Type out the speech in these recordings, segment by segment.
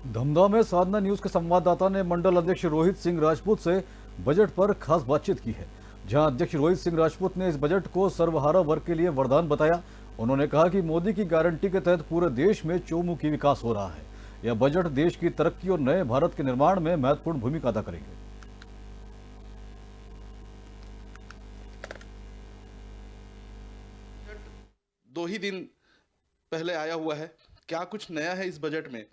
धमधा में साधना न्यूज के संवाददाता ने मंडल अध्यक्ष रोहित सिंह राजपूत से बजट पर खास बातचीत की है। जहां अध्यक्ष रोहित सिंह राजपूत ने इस बजट को सर्वहारा वर्ग के लिए वरदान बताया। उन्होंने कहा कि मोदी की गारंटी के तहत पूरे देश में चौमुखी विकास हो रहा है। यह बजट देश की तरक्की और नए भारत के निर्माण में महत्वपूर्ण भूमिका अदा करेंगे। दो ही दिन पहले आया हुआ है। क्या कुछ नया है इस बजट में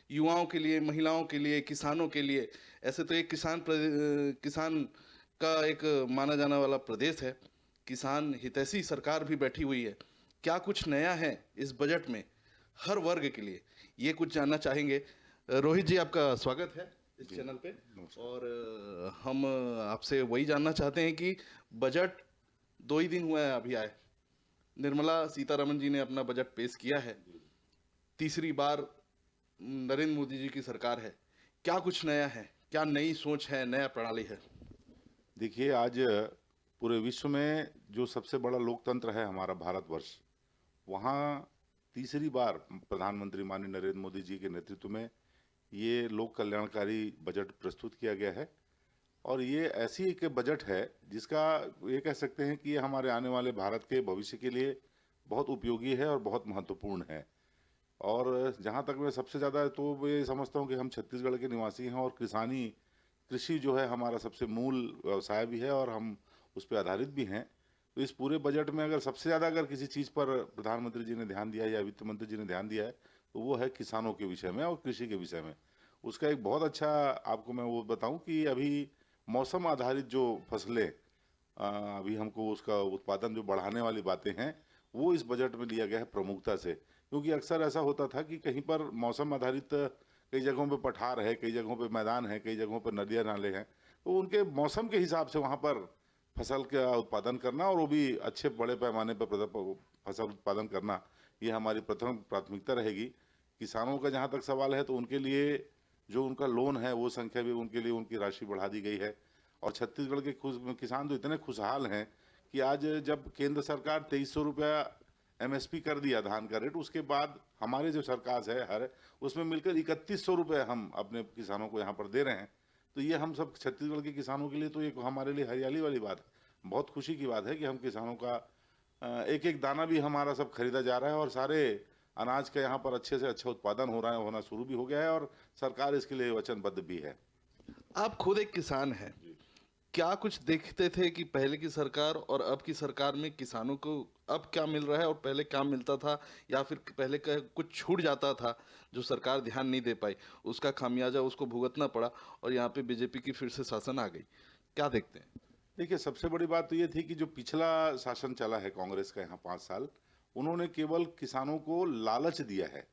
युवाओं के लिए, महिलाओं के लिए, किसानों के लिए? ऐसे तो एक किसान का एक माना जाने वाला प्रदेश है। किसान हितैषी सरकार भी बैठी हुई है। क्या कुछ नया है इस बजट में हर वर्ग के लिए, ये कुछ जानना चाहेंगे। रोहित जी, आपका स्वागत है इस चैनल पे। और हम आपसे वही जानना चाहते हैं कि बजट 2 ही दिन हुआ है अभी आए। निर्मला सीतारमण जी ने अपना बजट पेश किया है। तीसरी बार नरेंद्र मोदी जी की सरकार है। क्या कुछ नया है, क्या नई सोच है, नया प्रणाली है? देखिए, आज पूरे विश्व में जो सबसे बड़ा लोकतंत्र है हमारा भारतवर्ष, वहाँ तीसरी बार प्रधानमंत्री माननीय नरेंद्र मोदी जी के नेतृत्व में ये लोक कल्याणकारी बजट प्रस्तुत किया गया है। और ये ऐसी एक बजट है जिसका ये कह सकते हैं कि ये हमारे आने वाले भारत के भविष्य के लिए बहुत उपयोगी है और बहुत महत्वपूर्ण है। और जहाँ तक मैं सबसे ज़्यादा तो ये समझता हूँ कि हम छत्तीसगढ़ के निवासी हैं और कृषि जो है हमारा सबसे मूल व्यवसाय भी है और हम उस पर आधारित भी हैं। तो इस पूरे बजट में अगर सबसे ज़्यादा अगर किसी चीज़ पर प्रधानमंत्री जी ने ध्यान दिया है या वित्त मंत्री जी ने ध्यान दिया है तो वो है किसानों के विषय में और कृषि के विषय में। उसका एक बहुत अच्छा आपको मैं वो बताऊं कि अभी मौसम आधारित जो फसलें अभी हमको उसका उत्पादन जो बढ़ाने वाली बातें हैं वो इस बजट में लिया गया है प्रमुखता से। क्योंकि अक्सर ऐसा होता था कि कहीं पर मौसम आधारित कई जगहों पे पठार है, कई जगहों पे मैदान है, कई जगहों पे नदियाँ नाले हैं, तो उनके मौसम के हिसाब से वहाँ पर फसल का उत्पादन करना और वो भी अच्छे बड़े पैमाने पर फसल उत्पादन करना, ये हमारी प्रथम प्राथमिकता रहेगी। किसानों का जहाँ तक सवाल है तो उनके लिए जो उनका लोन है वो संख्या भी उनके लिए उनकी राशि बढ़ा दी गई है। और छत्तीसगढ़ के किसान तो इतने खुशहाल हैं कि आज जब केंद्र सरकार 2300 रुपया एमएसपी कर दिया धान का रेट, उसके बाद हमारे जो सरकार है उसमें मिलकर 3100 रुपये हम अपने किसानों को यहाँ पर दे रहे हैं। तो ये हम सब छत्तीसगढ़ के किसानों के लिए तो एक हमारे लिए हरियाली वाली बात है, बहुत खुशी की बात है कि हम किसानों का एक एक दाना भी हमारा सब खरीदा जा रहा है और सारे अनाज का यहाँ पर अच्छे से अच्छा उत्पादन हो रहा है, होना शुरू भी हो गया है और सरकार इसके लिए वचनबद्ध भी है। आप खुद एक किसान हैं। क्या कुछ देखते थे कि पहले की सरकार और अब की सरकार में किसानों को अब क्या मिल रहा है और पहले क्या मिलता था, या फिर पहले का कुछ छूट जाता था जो सरकार ध्यान नहीं दे पाई, उसका खामियाजा उसको भुगतना पड़ा और यहाँ पे बीजेपी की फिर से शासन आ गई? क्या देखते हैं? देखिए, सबसे बड़ी बात तो ये थी कि जो पिछला शासन चला है कांग्रेस का यहाँ 5 साल, उन्होंने केवल किसानों को लालच दिया है।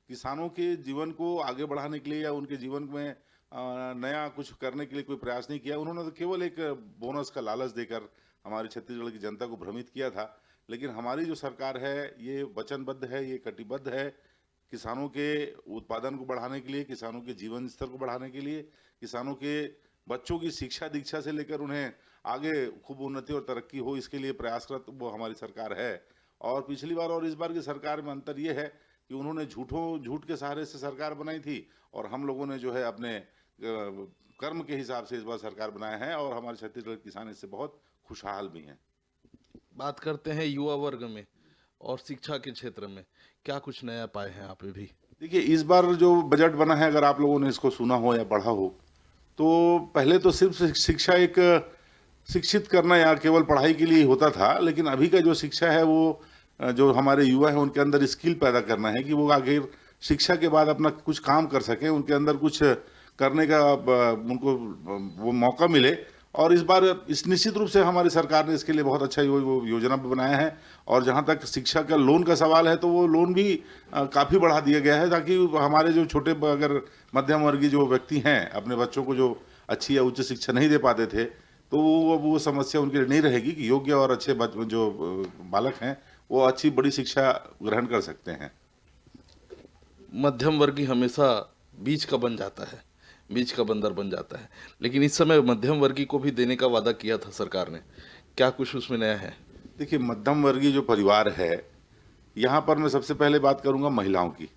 किसानों के जीवन को आगे बढ़ाने के लिए या उनके जीवन में नया कुछ करने के लिए कोई प्रयास नहीं किया। उन्होंने तो केवल एक बोनस का लालच देकर हमारी छत्तीसगढ़ की जनता को भ्रमित किया था। लेकिन हमारी जो सरकार है ये वचनबद्ध है, ये कटिबद्ध है किसानों के उत्पादन को बढ़ाने के लिए, किसानों के जीवन स्तर को बढ़ाने के लिए, किसानों के बच्चों की शिक्षा दीक्षा से लेकर उन्हें आगे खूब उन्नति और तरक्की हो, इसके लिए प्रयासरत वो हमारी सरकार है। और पिछली बार और इस बार की सरकार में अंतर ये है कि उन्होंने झूठ के सहारे से सरकार बनाई थी और हम लोगों ने जो है अपने कर्म के हिसाब से इस बार सरकार बनाया है और हमारे छत्तीसगढ़ के किसान इससे बहुत खुशहाल भी हैं। बात करते हैं युवा वर्ग में और शिक्षा के क्षेत्र में, क्या कुछ नया पाए हैं आप भी? देखिए, इस बार जो बजट बना है, अगर आप लोगों ने इसको सुना हो या पढ़ा हो, तो पहले तो सिर्फ शिक्षा एक शिक्षित करना या केवल पढ़ाई के लिए होता था, लेकिन अभी का जो शिक्षा है वो जो हमारे युवा हैं उनके अंदर स्किल पैदा करना है कि वो आखिर शिक्षा के बाद अपना कुछ काम कर सकें, उनके अंदर कुछ करने का उनको वो मौका मिले। और इस बार इस निश्चित रूप से हमारी सरकार ने इसके लिए बहुत अच्छा योजना बनाया है। और जहाँ तक शिक्षा का लोन का सवाल है तो वो लोन भी काफ़ी बढ़ा दिया गया है ताकि हमारे जो छोटे अगर मध्यम वर्गीय जो व्यक्ति हैं अपने बच्चों को जो अच्छी या उच्च शिक्षा नहीं दे पाते थे तो वो समस्या उनके लिए नहीं रहेगी कि योग्य और अच्छे जो बालक हैं वो अच्छी बड़ी शिक्षा ग्रहण कर सकते हैं। मध्यम वर्गीय हमेशा बीच का बन जाता है, बीच का बंदर बन जाता है, लेकिन इस समय मध्यम वर्गीय को भी देने का वादा किया था सरकार ने। क्या कुछ उसमें नया है? देखिए, मध्यम वर्गीय जो परिवार है, यहाँ पर मैं सबसे पहले बात करूँगा महिलाओं की।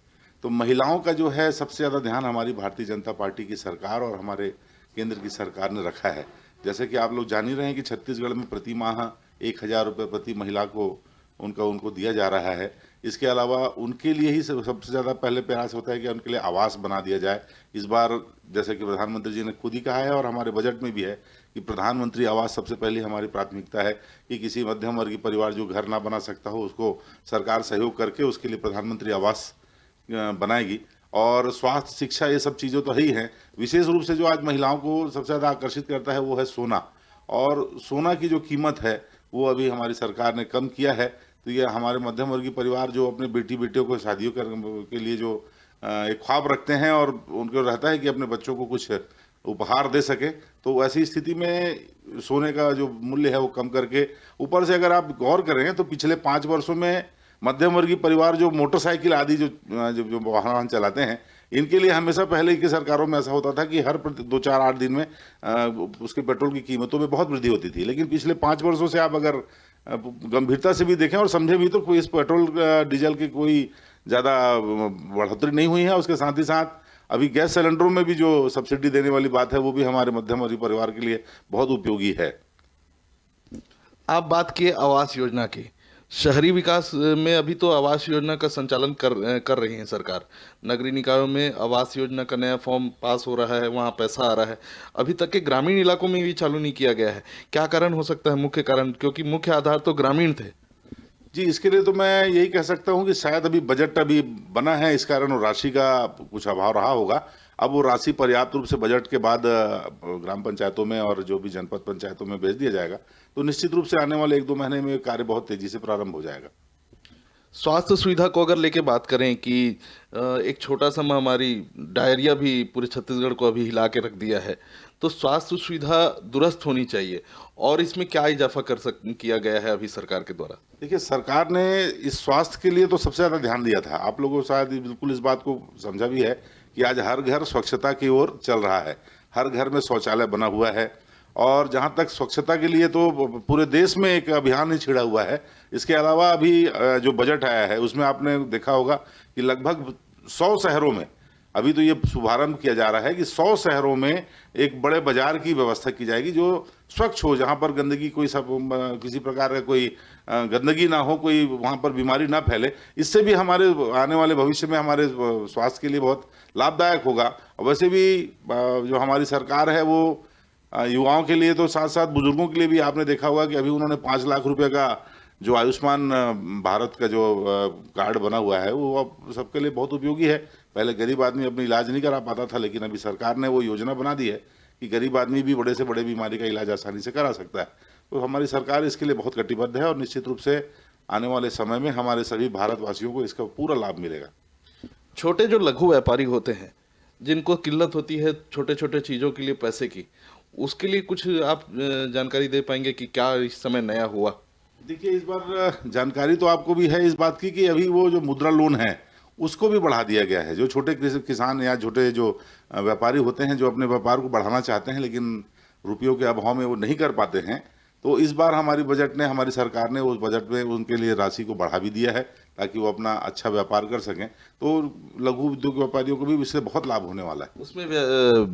तो महिलाओं का जो है सबसे ज़्यादा ध्यान हमारी भारतीय जनता पार्टी की सरकार और हमारे केंद्र की सरकार ने रखा है। जैसे कि आप लोग जान ही रहे हैं कि छत्तीसगढ़ में प्रति माह 1,000 रुपये प्रति महिला को उनको दिया जा रहा है। इसके अलावा उनके लिए ही सबसे ज़्यादा पहले प्रयास होता है कि उनके लिए आवास बना दिया जाए। इस बार जैसे कि प्रधानमंत्री जी ने खुद ही कहा है और हमारे बजट में भी है कि प्रधानमंत्री आवास सबसे पहले हमारी प्राथमिकता है कि किसी मध्यम वर्गीय परिवार जो घर ना बना सकता हो उसको सरकार सहयोग करके उसके लिए प्रधानमंत्री आवास बनाएगी। और स्वास्थ्य, शिक्षा, ये सब चीज़ें तो ही हैं। विशेष रूप से जो आज महिलाओं को सबसे ज़्यादा आकर्षित करता है वो है सोना, और सोना की जो कीमत है वो अभी हमारी सरकार ने कम किया है। तो ये हमारे मध्यम वर्गीय परिवार जो अपने बेटियों को शादियों के लिए जो एक ख्वाब रखते हैं और उनको रहता है कि अपने बच्चों को कुछ उपहार दे सके, तो ऐसी स्थिति में सोने का जो मूल्य है वो कम करके, ऊपर से अगर आप गौर करें तो पिछले 5 वर्षों में मध्यम वर्गीय परिवार जो मोटरसाइकिल आदि जो वाहन चलाते हैं, इनके लिए हमेशा पहले की सरकारों में ऐसा होता था कि हर 2, 4, 8 दिन में उसके पेट्रोल की कीमतों में बहुत वृद्धि होती थी। लेकिन पिछले 5 वर्षों से आप अगर गंभीरता से भी देखें और समझें भी तो कोई इस पेट्रोल डीजल की कोई ज़्यादा बढ़ोतरी नहीं हुई है। उसके साथ ही साथ अभी गैस सिलेंडरों में भी जो सब्सिडी देने वाली बात है वो भी हमारे मध्यम वर्गीय परिवार के लिए बहुत उपयोगी है। आप बात किए आवास योजना की। शहरी विकास में अभी तो आवास योजना का संचालन कर रही है सरकार। नगरीय निकायों में आवास योजना का नया फॉर्म पास हो रहा है, वहाँ पैसा आ रहा है। अभी तक के ग्रामीण इलाकों में भी चालू नहीं किया गया है। क्या कारण हो सकता है, मुख्य कारण? क्योंकि मुख्य आधार तो ग्रामीण थे। जी, इसके लिए तो मैं यही कह सकता हूँ कि शायद अभी बजट अभी बना है, इस कारण राशि का कुछ अभाव रहा होगा। अब वो राशि पर्याप्त रूप से बजट के बाद ग्राम पंचायतों में और जो भी जनपद पंचायतों में भेज दिया जाएगा, तो निश्चित रूप से आने वाले 1-2 महीने में कार्य बहुत तेजी से प्रारंभ हो जाएगा। स्वास्थ्य सुविधा को अगर लेके बात करें कि एक छोटा सा महामारी डायरिया भी पूरे छत्तीसगढ़ को अभी हिला के रख दिया है, तो स्वास्थ्य सुविधा दुरुस्त होनी चाहिए, और इसमें क्या इजाफा किया गया है अभी सरकार के द्वारा? देखिए, सरकार ने इस स्वास्थ्य के लिए तो सबसे ज़्यादा ध्यान दिया था। आप लोगों को शायद बिल्कुल इस बात को समझा भी है कि आज हर घर स्वच्छता की ओर चल रहा है। हर घर में शौचालय बना हुआ है, और जहाँ तक स्वच्छता के लिए तो पूरे देश में एक अभियान ही छिड़ा हुआ है। इसके अलावा अभी जो बजट आया है उसमें आपने देखा होगा कि लगभग 100 शहरों में अभी तो ये शुभारंभ किया जा रहा है कि 100 शहरों में एक बड़े बाजार की व्यवस्था की जाएगी जो स्वच्छ हो, जहाँ पर गंदगी किसी प्रकार का कोई गंदगी ना हो, कोई वहाँ पर बीमारी ना फैले। इससे भी हमारे आने वाले भविष्य में हमारे स्वास्थ्य के लिए बहुत लाभदायक होगा। और वैसे भी जो हमारी सरकार है वो युवाओं के लिए तो साथ साथ बुजुर्गों के लिए भी आपने देखा होगा कि अभी उन्होंने 5 लाख रुपए का जो आयुष्मान भारत का जो कार्ड बना हुआ है वो अब सबके लिए बहुत उपयोगी है। पहले गरीब आदमी अपनी इलाज नहीं करा पाता था, लेकिन अभी सरकार ने वो योजना बना दी है कि गरीब आदमी भी बड़े से बड़े बीमारी का इलाज आसानी से करा सकता है। तो हमारी सरकार इसके लिए बहुत कटिबद्ध है और निश्चित रूप से आने वाले समय में हमारे सभी भारतवासियों को इसका पूरा लाभ मिलेगा। छोटे जो लघु व्यापारी होते हैं, जिनको किल्लत होती है छोटे छोटे चीज़ों के लिए पैसे की, उसके लिए कुछ आप जानकारी दे पाएंगे कि क्या इस समय नया हुआ? देखिए, इस बार जानकारी तो आपको भी है इस बात की कि अभी वो जो मुद्रा लोन है उसको भी बढ़ा दिया गया है। जो छोटे किसान या छोटे जो व्यापारी होते हैं जो अपने व्यापार को बढ़ाना चाहते हैं लेकिन रुपयों के अभाव में वो नहीं कर पाते हैं, तो इस बार हमारी सरकार ने उस बजट में उनके लिए राशि को बढ़ा भी दिया है ताकि वो अपना अच्छा व्यापार कर सकें। तो लघु उद्योग व्यापारियों को भी इससे बहुत लाभ होने वाला है। उसमें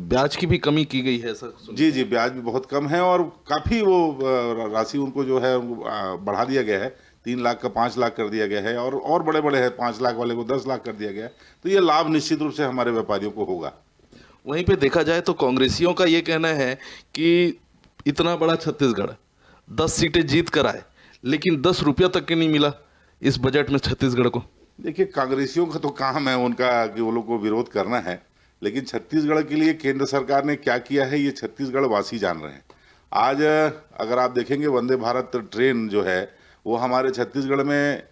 ब्याज की भी कमी की गई है सर? जी, ब्याज भी बहुत कम है और काफ़ी वो राशि उनको जो है बढ़ा दिया गया है। 3 लाख का 5 लाख कर दिया गया है, और बड़े है 5 लाख वाले को 10 लाख कर दिया गया है। तो ये लाभ निश्चित रूप से हमारे व्यापारियों को होगा। वहीं पे देखा जाए तो कांग्रेसियों का ये कहना है कि इतना बड़ा छत्तीसगढ़ 10 सीटें जीत कर आए, लेकिन 10 रुपया तक के नहीं मिला इस बजट में छत्तीसगढ़ को। देखिए, कांग्रेसियों का तो काम है उनका कि वो लोग को विरोध करना है, लेकिन छत्तीसगढ़ के लिए केंद्र सरकार ने क्या किया है ये छत्तीसगढ़ वासी जान रहे हैं। आज अगर आप देखेंगे वंदे भारत ट्रेन जो है वो हमारे छत्तीसगढ़ में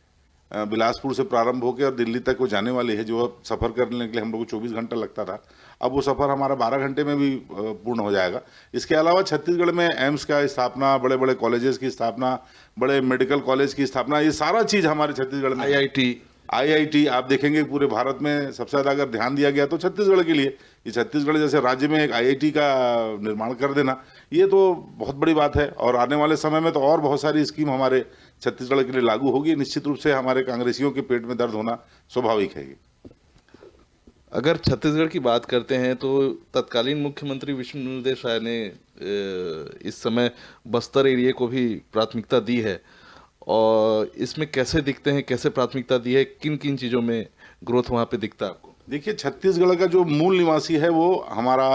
बिलासपुर से प्रारंभ होकर और दिल्ली तक वो जाने वाली है। जो अब सफ़र करने के लिए हम लोग को 24 घंटा लगता था, अब वो सफ़र हमारा 12 घंटे में भी पूर्ण हो जाएगा। इसके अलावा छत्तीसगढ़ में एम्स का स्थापना, बड़े बड़े कॉलेजेस की स्थापना, बड़े मेडिकल कॉलेज की स्थापना, ये सारा चीज़ हमारे छत्तीसगढ़ में। IIT आप देखेंगे पूरे भारत में सबसे ज़्यादा अगर ध्यान दिया गया तो छत्तीसगढ़ के लिए। ये छत्तीसगढ़ जैसे राज्य में एक IIT का निर्माण कर देना, ये तो बहुत बड़ी बात है। और आने वाले समय में तो और बहुत सारी स्कीम हमारे छत्तीसगढ़ के लिए लागू होगी। निश्चित रूप से हमारे कांग्रेसियों के पेट में दर्द होना स्वाभाविक है। अगर छत्तीसगढ़ की बात करते हैं तो तत्कालीन मुख्यमंत्री विष्णु देव ने इस समय बस्तर एरिया को भी प्राथमिकता दी है, और इसमें कैसे दिखते हैं, कैसे प्राथमिकता दी है, किन किन चीज़ों में ग्रोथ वहाँ पे दिखता है आपको? देखिए, छत्तीसगढ़ का जो मूल निवासी है वो हमारा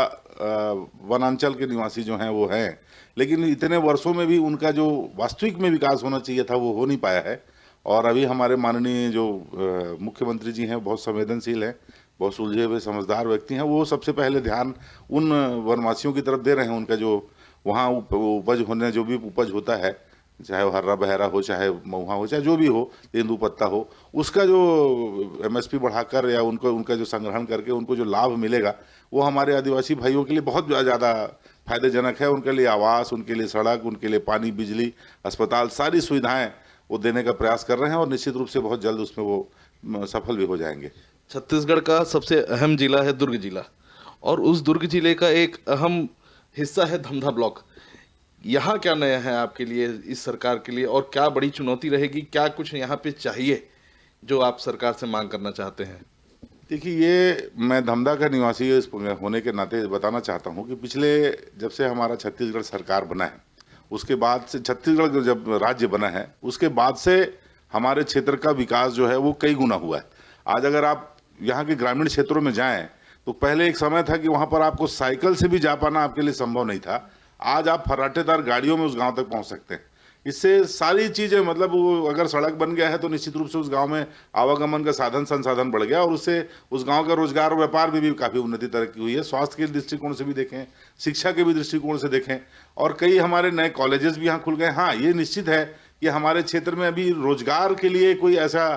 वनांचल के निवासी जो हैं वो हैं, लेकिन इतने वर्षों में भी उनका जो वास्तविक में विकास होना चाहिए था वो हो नहीं पाया है। और अभी हमारे माननीय जो मुख्यमंत्री जी हैं बहुत संवेदनशील हैं, बहुत सुलझे हुए समझदार व्यक्ति हैं। वो सबसे पहले ध्यान उन वनवासियों की तरफ दे रहे हैं। उनका जो वहाँ उपज होने जो भी उपज होता है, चाहे वो हर्रा बहरा हो, चाहे महुआ हो, चाहे जो भी हो, तेंदूपत्ता हो, उसका जो एमएसपी बढ़ाकर या उनका जो संग्रहण करके उनको जो लाभ मिलेगा वो हमारे आदिवासी भाइयों के लिए बहुत ज़्यादा फायदेजनक है। उनके लिए आवास, उनके लिए सड़क, उनके लिए पानी, बिजली, अस्पताल, सारी सुविधाएं वो देने का प्रयास कर रहे हैं और निश्चित रूप से बहुत जल्द उसमें वो सफल भी हो जाएंगे। छत्तीसगढ़ का सबसे अहम जिला है दुर्ग जिला, और उस दुर्ग जिले का एक अहम हिस्सा है धमधा ब्लॉक। यहाँ क्या नया है आपके लिए, इस सरकार के लिए, और क्या बड़ी चुनौती रहेगी, क्या कुछ यहाँ पे चाहिए जो आप सरकार से मांग करना चाहते हैं? देखिए, ये मैं धमधा का निवासी होने के नाते बताना चाहता हूँ कि पिछले जब से हमारा छत्तीसगढ़ सरकार बना है, उसके बाद से छत्तीसगढ़ जब राज्य बना है उसके बाद से हमारे क्षेत्र का विकास जो है वो कई गुना हुआ है। आज अगर आप यहाँ के ग्रामीण क्षेत्रों में जाएं तो पहले एक समय था कि वहाँ पर आपको साइकिल से भी जा पाना आपके लिए संभव नहीं था। आज आप फर्राटेदार गाड़ियों में उस गांव तक पहुँच सकते हैं। इससे सारी चीज़ें, मतलब वो अगर सड़क बन गया है तो निश्चित रूप से उस गांव में आवागमन का साधन संसाधन बढ़ गया और उससे उस गांव का रोजगार और व्यापार में भी काफ़ी उन्नति तरक्की हुई है। स्वास्थ्य के दृष्टिकोण से भी देखें, शिक्षा के भी दृष्टिकोण से देखें, और कई हमारे नए कॉलेजेस भी यहाँ खुल गए। हाँ, ये निश्चित है कि हमारे क्षेत्र में अभी रोजगार के लिए कोई ऐसा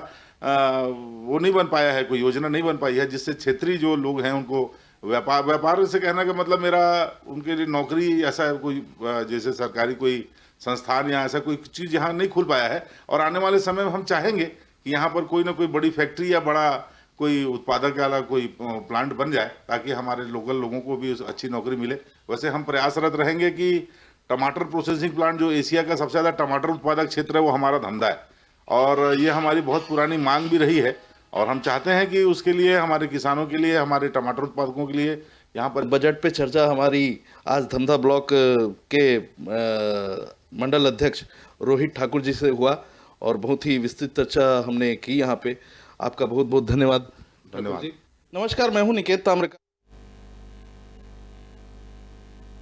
वो नहीं बन पाया है, कोई योजना नहीं बन पाई है जिससे क्षेत्रीय जो लोग हैं उनको व्यापार से कहने का मतलब मेरा उनके लिए नौकरी, ऐसा कोई जैसे सरकारी कोई संस्थान या ऐसा कोई चीज़ यहाँ नहीं खुल पाया है। और आने वाले समय में हम चाहेंगे कि यहाँ पर कोई ना कोई बड़ी फैक्ट्री या बड़ा कोई उत्पादक वाला कोई प्लांट बन जाए ताकि हमारे लोकल लोगों को भी अच्छी नौकरी मिले। वैसे हम प्रयासरत रहेंगे कि टमाटर प्रोसेसिंग प्लांट, जो एशिया का सबसे ज़्यादा टमाटर उत्पादक क्षेत्र है, वो हमारा धमधा है और ये हमारी बहुत पुरानी मांग भी रही है और हम चाहते हैं कि उसके लिए हमारे किसानों के लिए, हमारे टमाटर उत्पादकों के लिए यहाँ पर बजट पे चर्चा हमारी आज धमधा ब्लॉक के मंडल अध्यक्ष रोहित ठाकुर जी से हुआ और बहुत ही विस्तृत चर्चा हमने की यहाँ पे। आपका बहुत बहुत धन्यवाद। धन्यवाद। नमस्कार, मैं हूँ निकेत ताम्रकार।